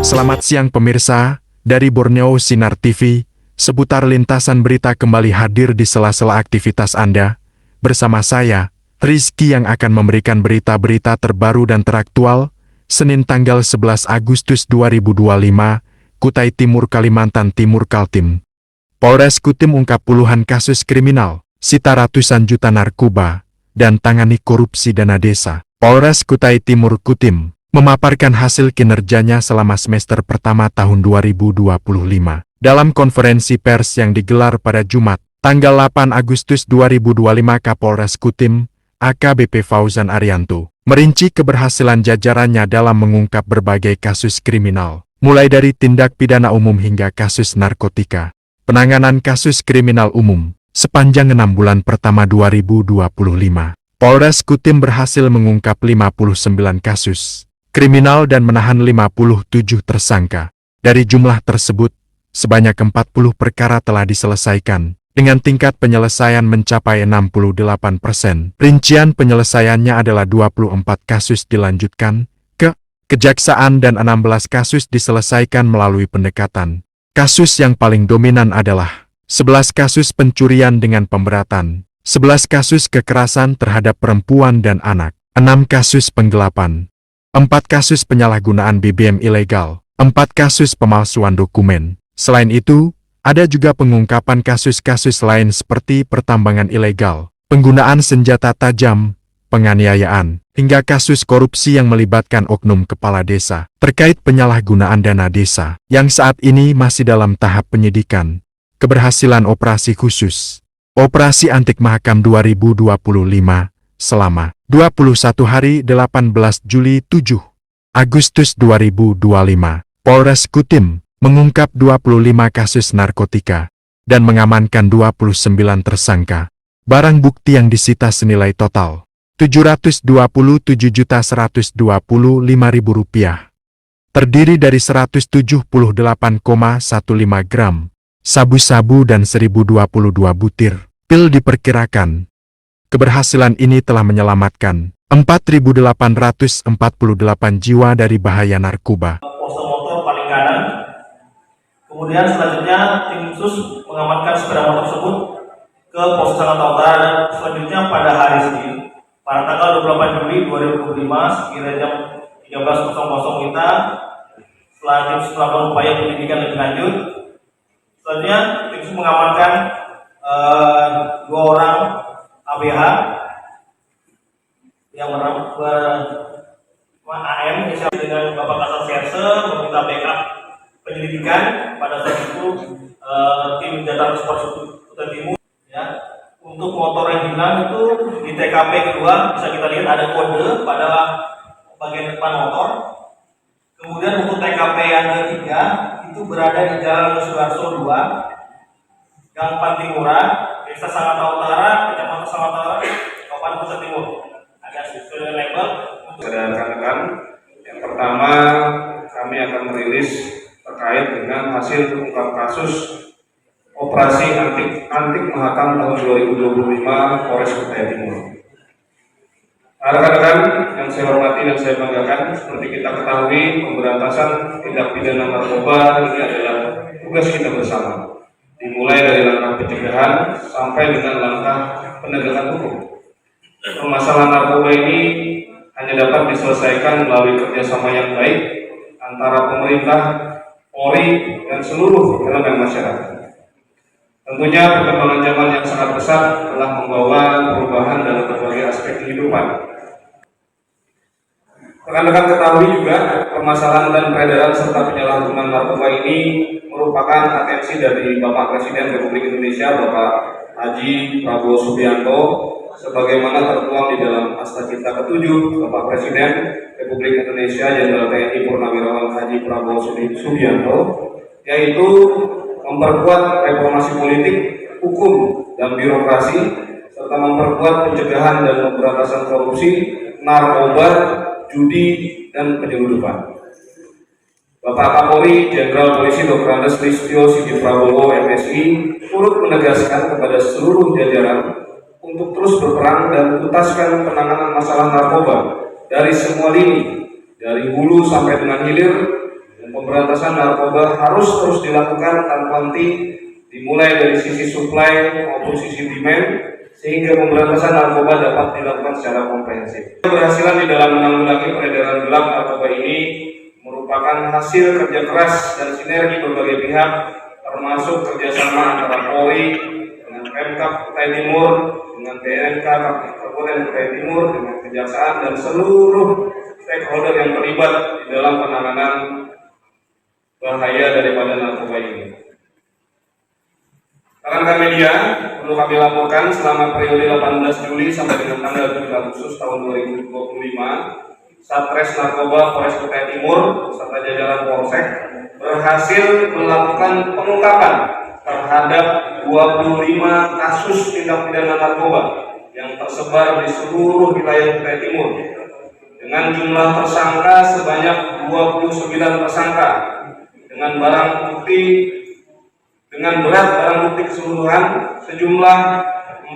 Selamat siang pemirsa, dari Borneo Sinar TV, seputar lintasan berita kembali hadir di sela-sela aktivitas Anda. Bersama saya, Rizky yang akan memberikan berita-berita terbaru dan teraktual, Senin tanggal 11 Agustus 2025, Kutai Timur, Kalimantan Timur Kaltim. Polres Kutim ungkap puluhan kasus kriminal, sita ratusan juta narkoba, dan tangani korupsi dana desa. Polres Kutai Timur Kutim memaparkan hasil kinerjanya selama semester pertama tahun 2025. Dalam konferensi pers yang digelar pada Jumat, tanggal 8 Agustus 2025, Kapolres Kutim, AKBP Fauzan Arianto, merinci keberhasilan jajarannya dalam mengungkap berbagai kasus kriminal, mulai dari tindak pidana umum hingga kasus narkotika. Penanganan kasus kriminal umum, sepanjang 6 bulan pertama 2025, Polres Kutim berhasil mengungkap 59 kasus kriminal dan menahan 57 tersangka. Dari jumlah tersebut, sebanyak 40 perkara telah diselesaikan, dengan tingkat penyelesaian mencapai 68%. Rincian penyelesaiannya adalah 24 kasus dilanjutkan ke kejaksaan dan 16 kasus diselesaikan melalui pendekatan. Kasus yang paling dominan adalah 11 kasus pencurian dengan pemberatan, 11 kasus kekerasan terhadap perempuan dan anak, 6 kasus penggelapan, 4 kasus penyalahgunaan BBM ilegal, 4 kasus pemalsuan dokumen. Selain itu, ada juga pengungkapan kasus-kasus lain seperti pertambangan ilegal, penggunaan senjata tajam, penganiayaan, hingga kasus korupsi yang melibatkan oknum kepala desa terkait penyalahgunaan dana desa, yang saat ini masih dalam tahap penyidikan. Keberhasilan operasi khusus Operasi Antik Mahakam 2025 selama 21 hari 18 Juli 7 Agustus 2025, Polres Kutim mengungkap 25 kasus narkotika dan mengamankan 29 tersangka. Barang bukti yang disita senilai total Rp727.125.000. Terdiri dari 178,15 gram sabu-sabu dan 1022 butir pil. Diperkirakan keberhasilan ini telah menyelamatkan 4.848 jiwa dari bahaya narkoba. Pose motor paling kanan. Kemudian selanjutnya tim khusus mengamankan sepeda motor tersebut ke pos Sangat Utara, dan selanjutnya pada hari Senin pada tanggal 28 Juli 2025 sekira jam 13.00 kita setelah melakukan upaya penyelidikan lebih lanjut, selanjutnya tim khusus mengamankan 2 orang ABH yang bernama AM dengan Bapak Kasat Serse meminta backup penyelidikan. Pada saat itu tim Jatan Sport Kutai Timur ya, untuk motor yang hilang itu di TKP kedua bisa kita lihat ada kode pada bagian depan motor. Kemudian untuk TKP yang ketiga itu berada di Jalan Sudarso 2, Gang Pantimura, Desa Sangat Utara, Kecamatan Sangat Utara, Kabupaten Kutai Timur. Ada sesuai label. Rekan-rekan, yang pertama kami akan merilis terkait dengan hasil ungkap kasus operasi antik Mahakam tahun 2025 Polres Kutai Timur. Rekan-rekan yang saya hormati dan saya banggakan, seperti kita ketahui, pemberantasan tindak pidana narkoba ini adalah tugas kita bersama. Dimulai dari langkah pencegahan sampai dengan langkah penegakan hukum. Permasalahan narkoba ini hanya dapat diselesaikan melalui kerjasama yang baik antara pemerintah, Polri, dan seluruh elemen masyarakat. Tentunya perkembangan zaman yang sangat pesat telah membawa perubahan dalam berbagai aspek kehidupan. Rekan-rekan ketahui juga, permasalahan dan peredaran serta penyalahgunaan narkoba ini merupakan atensi dari Bapak Presiden Republik Indonesia, Bapak Haji Prabowo Subianto, sebagaimana tertuang di dalam Asta Cinta ke-7 Bapak Presiden Republik Indonesia Jenderal TNI Purnawirawan Haji Prabowo Subianto, yaitu memperkuat reformasi politik, hukum, dan birokrasi, serta memperkuat pencegahan dan pemberantasan korupsi, narkoba, judi, dan penyelundupan. Bapak Kapolri Jenderal Polisi Dr. Andes Listio Sigit Prabowo MSI turut menegaskan kepada seluruh jajaran untuk terus berperang dan tuntaskan penanganan masalah narkoba dari semua lini, dari hulu sampai dengan hilir, pemberantasan narkoba harus terus dilakukan tanpa henti, dimulai dari sisi supply maupun sisi demand, sehingga pemberantasan narkoba dapat dilakukan secara komprehensif. Keberhasilan di dalam menanggulangi peredaran gelap narkoba ini merupakan hasil kerja keras dan sinergi berbagai pihak, termasuk kerjasama antara Polri dengan Pemkab Kutai Timur, dengan BNK Kabupaten Kutai Timur, dengan Kejaksaan dan seluruh stakeholder yang terlibat di dalam penanganan bahaya daripada narkoba ini. Rekan-rekan media, perlu kami laporkan selama periode 18 Juli sampai dengan tanggal 7 Agustus tahun 2025, Satres Narkoba Polres Kutai Timur beserta jajaran Polsek berhasil melakukan pengungkapan terhadap 25 kasus tindak pidana narkoba yang tersebar di seluruh wilayah Kutai Timur dengan jumlah tersangka sebanyak 29 tersangka dengan barang bukti dengan berat barang bukti keseluruhan sejumlah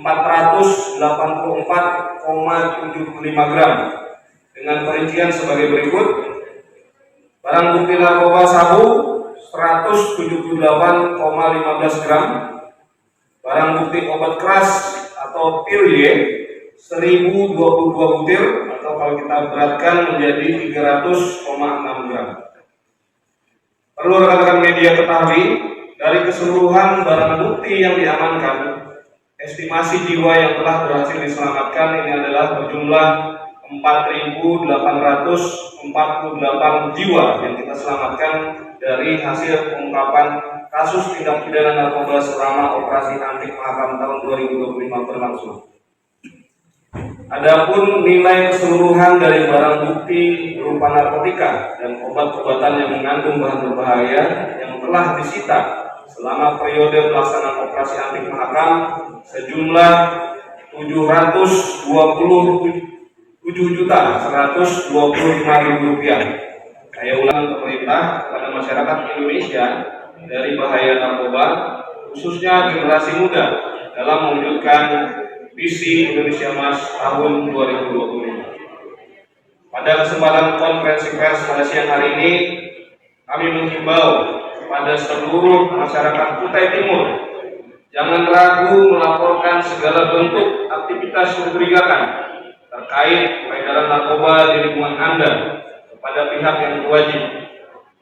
484,75 gram dengan perincian sebagai berikut: barang bukti narkoba sabu 178,15 gram, barang bukti obat keras atau pil Y 1022 butir atau kalau kita beratkan menjadi 300,6 gram. Perlu rekan-rekan media ketahui, dari keseluruhan barang bukti yang diamankan, estimasi jiwa yang telah berhasil diselamatkan ini adalah berjumlah 4.848 jiwa yang kita selamatkan dari hasil pengungkapan kasus tindak pidana narkoba selama operasi anti mahakam tahun 2025 berlangsung. Adapun nilai keseluruhan dari barang bukti berupa narkotika dan obat-obatan yang mengandung bahan berbahaya yang telah disita selama periode pelaksanaan operasi anti mahakam sejumlah 727.125.000 rupiah. Saya ulangi, pemerintah kepada masyarakat Indonesia dari bahaya narkoba, khususnya generasi muda, dalam mewujudkan visi Indonesia Emas tahun 2025. Pada kesempatan konferensi pers pada siang hari ini, kami menghimbau kepada seluruh masyarakat Kutai Timur, jangan ragu melaporkan segala bentuk aktivitas mencurigakan terkait peredaran narkoba di lingkungan Anda kepada pihak yang berwajib.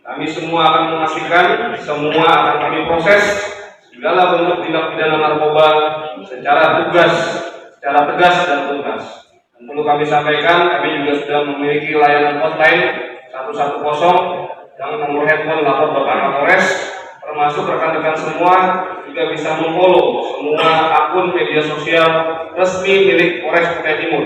Kami semua akan memastikan, semua akan kami proses segala bentuk tindak pidana narkoba secara tegas dan tuntas. Dan perlu kami sampaikan, kami juga sudah memiliki layanan hotline 110 dan nomor handphone lapor Bapak Kapolres, termasuk rekan-rekan semua juga bisa memfollow semua akun media sosial resmi milik Polres Kutai Timur.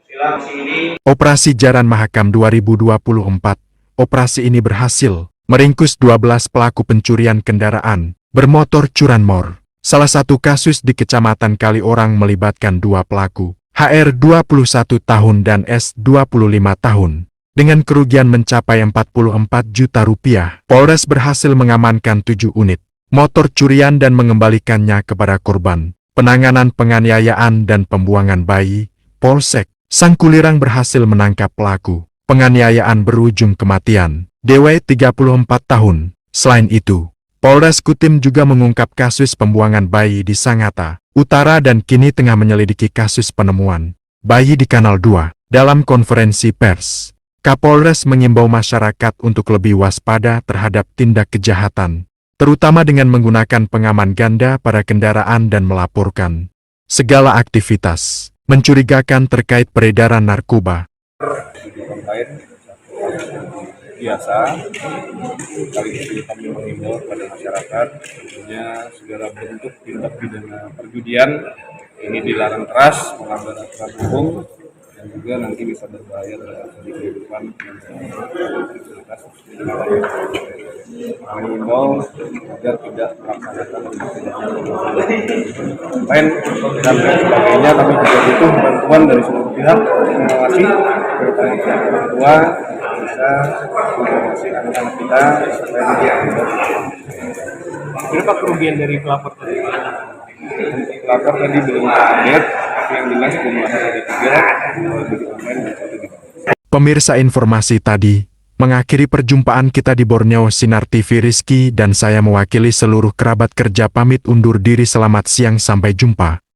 Silakan sini. Operasi Jaran Mahakam 2024. Operasi ini berhasil meringkus 12 pelaku pencurian kendaraan bermotor curanmor. Salah satu kasus di Kecamatan Kaliorang melibatkan dua pelaku, HR 21 tahun dan S 25 tahun. Dengan kerugian mencapai 44 juta rupiah, Polres berhasil mengamankan 7 unit motor curian dan mengembalikannya kepada korban. Penanganan penganiayaan dan pembuangan bayi, Polsek Sangkulirang berhasil menangkap pelaku. Penganiayaan berujung kematian, DW 34 tahun. Selain itu, Polres Kutim juga mengungkap kasus pembuangan bayi di Sangatta Utara dan kini tengah menyelidiki kasus penemuan bayi di Kanal 2. Dalam konferensi pers, Kapolres mengimbau masyarakat untuk lebih waspada terhadap tindak kejahatan, terutama dengan menggunakan pengaman ganda pada kendaraan dan melaporkan segala aktivitas mencurigakan terkait peredaran narkoba. Biasa, kali ini kami mengimbau kepada masyarakat tentunya segala bentuk tindak pidana perjudian ini dilarang keras, melanggar aturan hukum dan juga nanti bisa berbahaya terhadap kehidupan kami mengimbau agar tidak melaksanakan tindak pidana lain dan sebagainya. Kami juga butuh bantuan dari seluruh pihak mengawasi terutama orang tua bisa mengawasi anak-anak kita supaya tidak Berapa kerugian dari pelapor tadi? Pelapor tadi belum terlihat, tapi yang jelas jumlahnya ada 3, lebih online dan 1 juta. Pemirsa, informasi tadi Mengakhiri perjumpaan kita di Borneo Sinar TV, Rizky dan saya mewakili seluruh kerabat kerja pamit undur diri. Selamat siang, sampai jumpa.